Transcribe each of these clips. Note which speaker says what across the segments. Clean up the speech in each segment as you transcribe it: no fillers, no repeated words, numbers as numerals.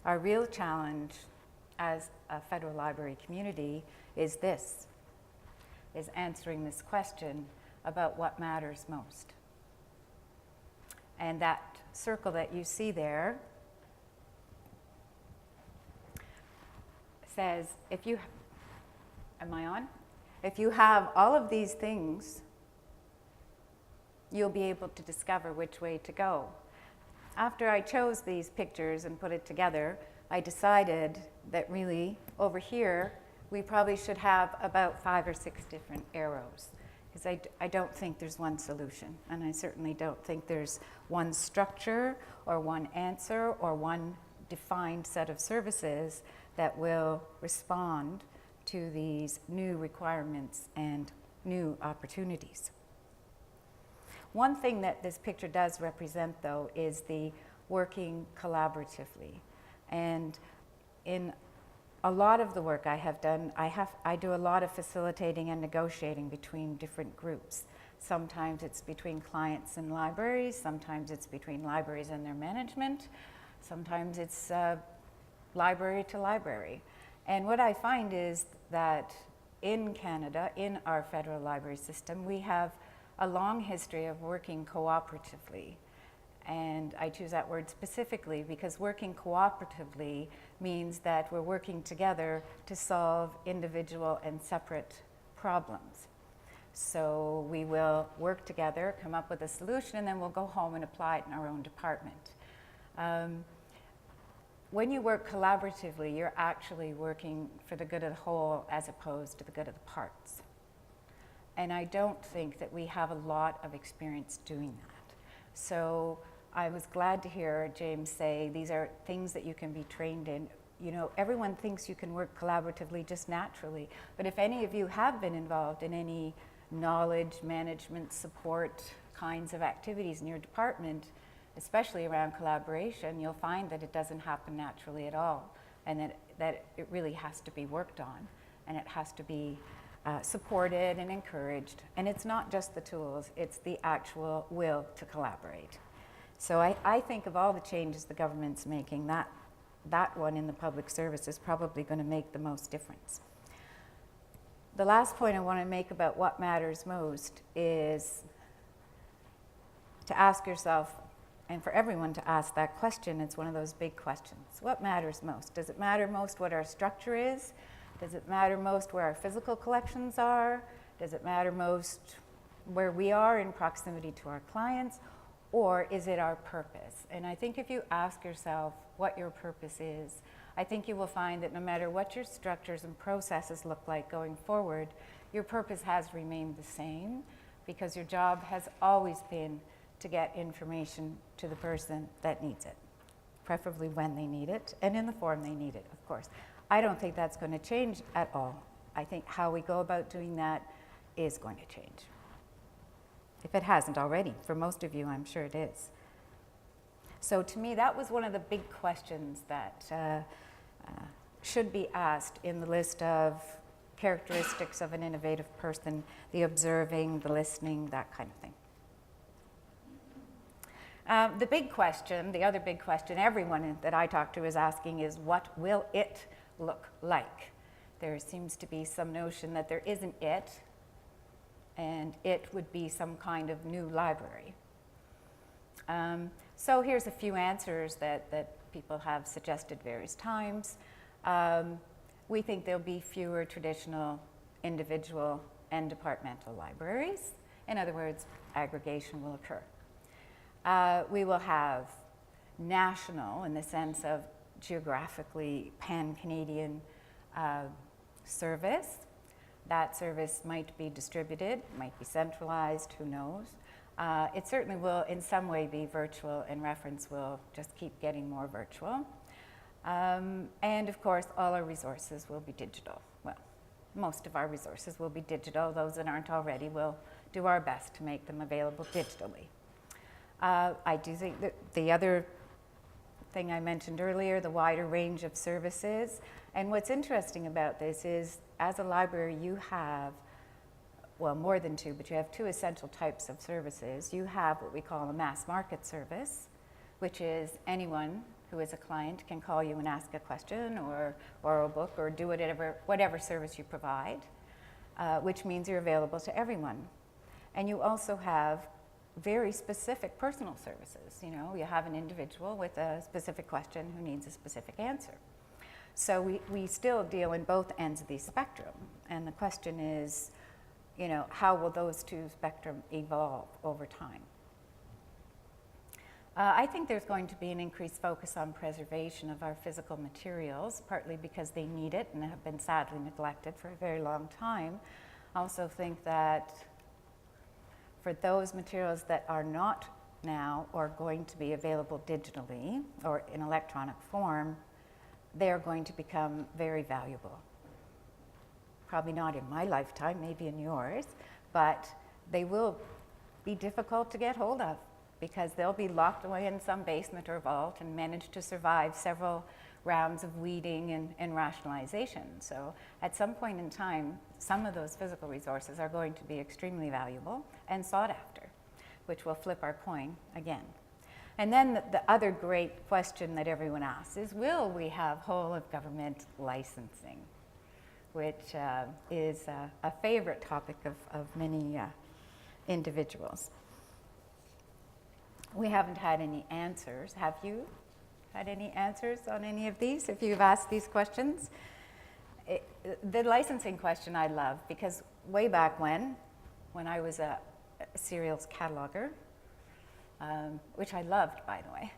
Speaker 1: Our real challenge as a federal library community is answering this question about what matters most. And that circle that you see there says, am I on? If you have all of these things, you'll be able to discover which way to go. After I chose these pictures and put it together, I decided that really over here, we probably should have about 5 or 6 different arrows, because I don't think there's one solution, and I certainly don't think there's one structure or one answer or one defined set of services that will respond to these new requirements and new opportunities. One thing that this picture does represent, though, is the working collaboratively. And in a lot of the work I have done, I do a lot of facilitating and negotiating between different groups. Sometimes it's between clients and libraries, sometimes it's between libraries and their management, sometimes it's library to library. And what I find is that in Canada, in our federal library system, we have a long history of working cooperatively. And I choose that word specifically because working cooperatively means that we're working together to solve individual and separate problems. So we will work together, come up with a solution, and then we'll go home and apply it in our own department. When you work collaboratively, you're actually working for the good of the whole as opposed to the good of the parts. And I don't think that we have a lot of experience doing that. So I was glad to hear James say these are things that you can be trained in. You know, everyone thinks you can work collaboratively just naturally, but if any of you have been involved in any knowledge management support kinds of activities in your department, especially around collaboration, you'll find that it doesn't happen naturally at all, and that it really has to be worked on, and it has to be supported and encouraged. And it's not just the tools, it's the actual will to collaborate. So I think of all the changes the government's making, that one in the public service is probably going to make the most difference. The last point I want to make about what matters most is to ask yourself, and for everyone to ask that question, it's one of those big questions. What matters most? Does it matter most what our structure is? Does it matter most where our physical collections are? Does it matter most where we are in proximity to our clients? Or is it our purpose? And I think if you ask yourself what your purpose is, I think you will find that no matter what your structures and processes look like going forward, your purpose has remained the same, because your job has always been to get information to the person that needs it, preferably when they need it and in the form they need it, of course. I don't think that's going to change at all. I think how we go about doing that is going to change. If it hasn't already, for most of you, I'm sure it is. So to me, that was one of the big questions that should be asked in the list of characteristics of an innovative person: the observing, the listening, that kind of thing. The big question, the other big question everyone that I talk to is asking is, what will it look like? There seems to be some notion that there isn't it, and it would be some kind of new library. So here's a few answers that people have suggested various times. We think there'll be fewer traditional individual and departmental libraries. In other words, aggregation will occur. We will have national, in the sense of geographically pan-Canadian service. That service might be distributed, might be centralized, who knows. It certainly will in some way be virtual, and reference will just keep getting more virtual. And of course, all our resources will be digital. Well, most of our resources will be digital. Those that aren't already, will do our best to make them available digitally. I do think that the other thing I mentioned earlier, the wider range of services. And what's interesting about this is, as a library, you have, well, more than two, but you have two essential types of services. You have what we call a mass market service, which is anyone who is a client can call you and ask a question or borrow a book or do whatever service you provide, which means you're available to everyone. And you also have very specific personal services. You know, you have an individual with a specific question who needs a specific answer. So we still deal in both ends of the spectrum. And the question is, you know, how will those two spectrum evolve over time? I think there's going to be an increased focus on preservation of our physical materials, partly because they need it and have been sadly neglected for a very long time. I also think that for those materials that are not now or going to be available digitally or in electronic form, they are going to become very valuable. Probably not in my lifetime, maybe in yours, but they will be difficult to get hold of because they'll be locked away in some basement or vault and manage to survive several rounds of weeding and rationalization. So at some point in time, some of those physical resources are going to be extremely valuable and sought after, which will flip our coin again. And then the other great question that everyone asks is, will we have whole of government licensing? Which is a favorite topic of many individuals. We haven't had any answers. Have you had any answers on any of these, if you've asked these questions? The licensing question I love, because way back when I was a serials cataloger, which I loved, by the way,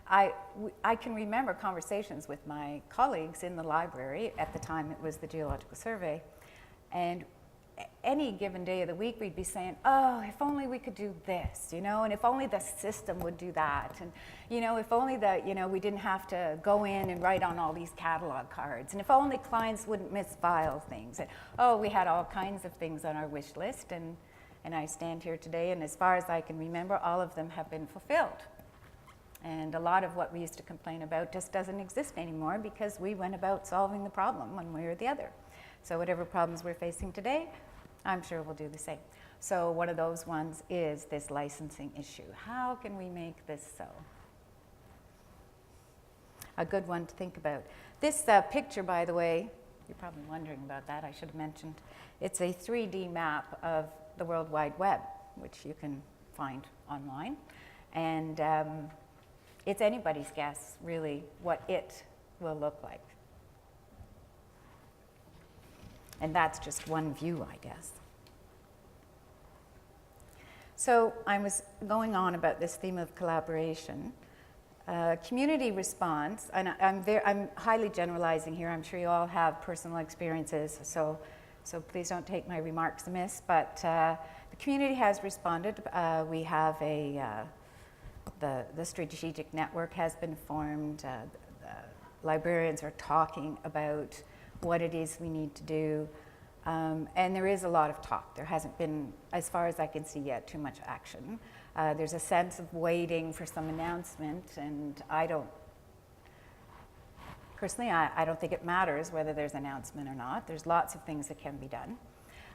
Speaker 1: I can remember conversations with my colleagues in the library. At the time, it was the Geological Survey, and any given day of the week, we'd be saying, oh, if only we could do this, you know, and if only the system would do that, and, you know, if only we didn't have to go in and write on all these catalog cards, and if only clients wouldn't misfile things, and, oh, we had all kinds of things on our wish list, and I stand here today, and as far as I can remember, all of them have been fulfilled. And a lot of what we used to complain about just doesn't exist anymore because we went about solving the problem one way or the other. So whatever problems we're facing today, I'm sure we'll do the same. So one of those ones is this licensing issue. How can we make this so? A good one to think about. This picture, by the way, you're probably wondering about that, I should have mentioned. It's a 3D map of the World Wide Web, which you can find online. And it's anybody's guess, really, what it will look like. And that's just one view, I guess. So I was going on about this theme of collaboration. Community response, and I'm highly generalizing here. I'm sure you all have personal experiences, so please don't take my remarks amiss. But the community has responded. We have the strategic network has been formed. The librarians are talking about what it is we need to do. And there is a lot of talk. There hasn't been, as far as I can see yet, too much action. There's a sense of waiting for some announcement, and I don't think it matters whether there's an announcement or not. There's lots of things that can be done.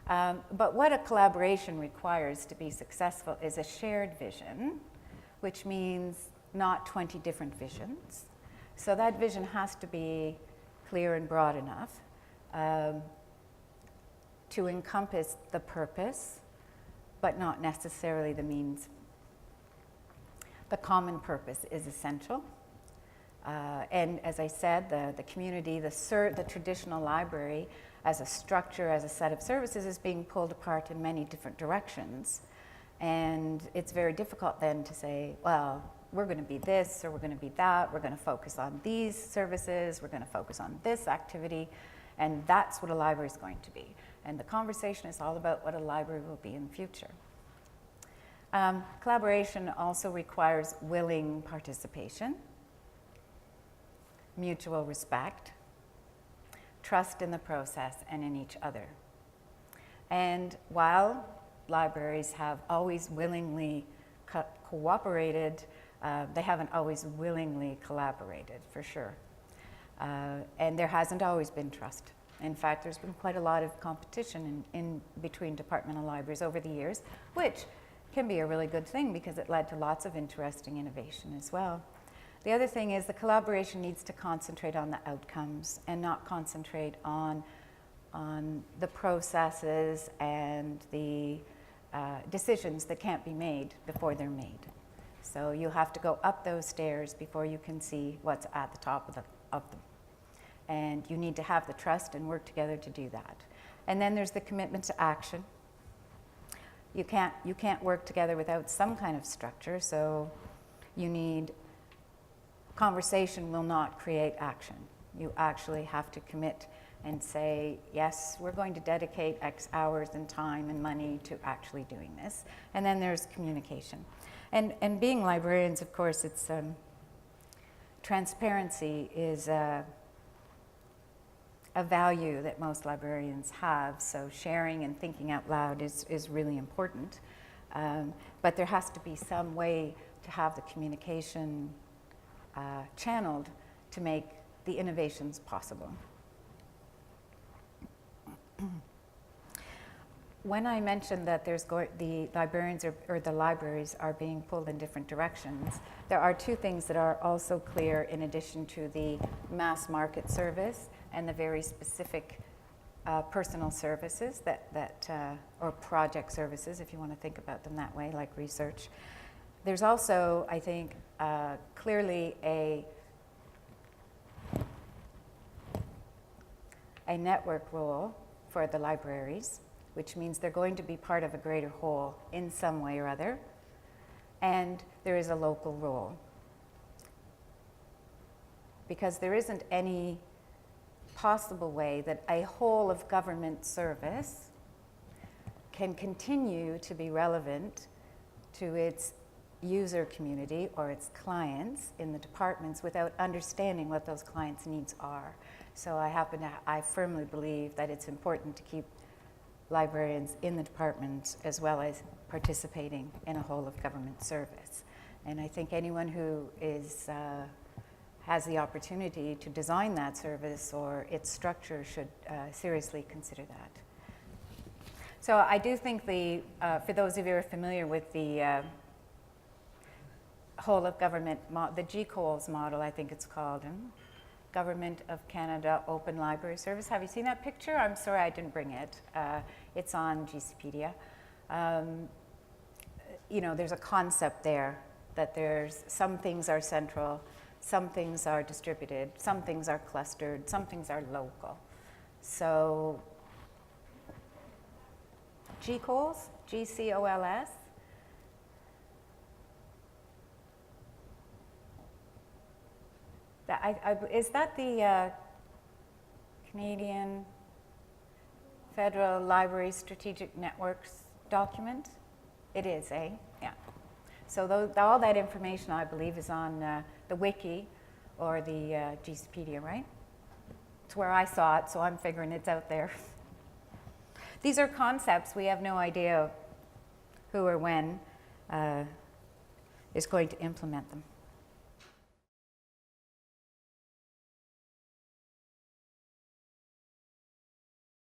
Speaker 1: But what a collaboration requires to be successful is a shared vision, which means not 20 different visions. So that vision has to be clear and broad enough to encompass the purpose, but not necessarily the means. The common purpose is essential. And as I said, the community, the traditional library as a structure, as a set of services is being pulled apart in many different directions. And it's very difficult then to say, well, we're going to be this or we're going to be that, we're going to focus on these services, we're going to focus on this activity, and that's what a library is going to be. And the conversation is all about what a library will be in the future. Collaboration also requires willing participation, mutual respect, trust in the process and in each other. And while libraries have always willingly cooperated, they haven't always willingly collaborated, for sure. And there hasn't always been trust. In fact, there's been quite a lot of competition in between departmental libraries over the years, which can be a really good thing because it led to lots of interesting innovation as well. The other thing is the collaboration needs to concentrate on the outcomes and not concentrate on the processes and the decisions that can't be made before they're made. So you have to go up those stairs before you can see what's at the top of them. And you need to have the trust and work together to do that. And then there's the commitment to action. You can't work together without some kind of structure, so you need, conversation will not create action. You actually have to commit and say, yes, we're going to dedicate X hours and time and money to actually doing this. And then there's communication. And being librarians, of course, it's transparency is a value that most librarians have, so sharing and thinking out loud is really important. But there has to be some way to have the communication channeled to make the innovations possible. When I mentioned that the librarians or the libraries are being pulled in different directions, there are two things that are also clear in addition to the mass market service and the very specific personal services or project services, if you want to think about them that way, like research. There's also, I think, clearly a network role for the libraries, which means they're going to be part of a greater whole in some way or other, and there is a local role. Because there isn't any possible way that a whole of government service can continue to be relevant to its user community or its clients in the departments without understanding what those clients' needs are. So I firmly believe that it's important to keep librarians in the department as well as participating in a whole of government service. And I think anyone who has the opportunity to design that service or its structure should seriously consider that. So I do think for those of you who are familiar with the whole of government, the GCOLS model, I think it's called, Government of Canada Open Library Service. Have you seen that picture? I'm sorry I didn't bring it. It's on GCpedia. There's a concept there that there's some things are central, some things are distributed, some things are clustered, some things are local. So GCOLS, GCOLS. Is that the Canadian Federal Library Strategic Networks document? It is, eh? Yeah. So all that information, I believe, is on the wiki or the GCpedia, right? It's where I saw it, so I'm figuring it's out there. These are concepts. We have no idea who or when is going to implement them.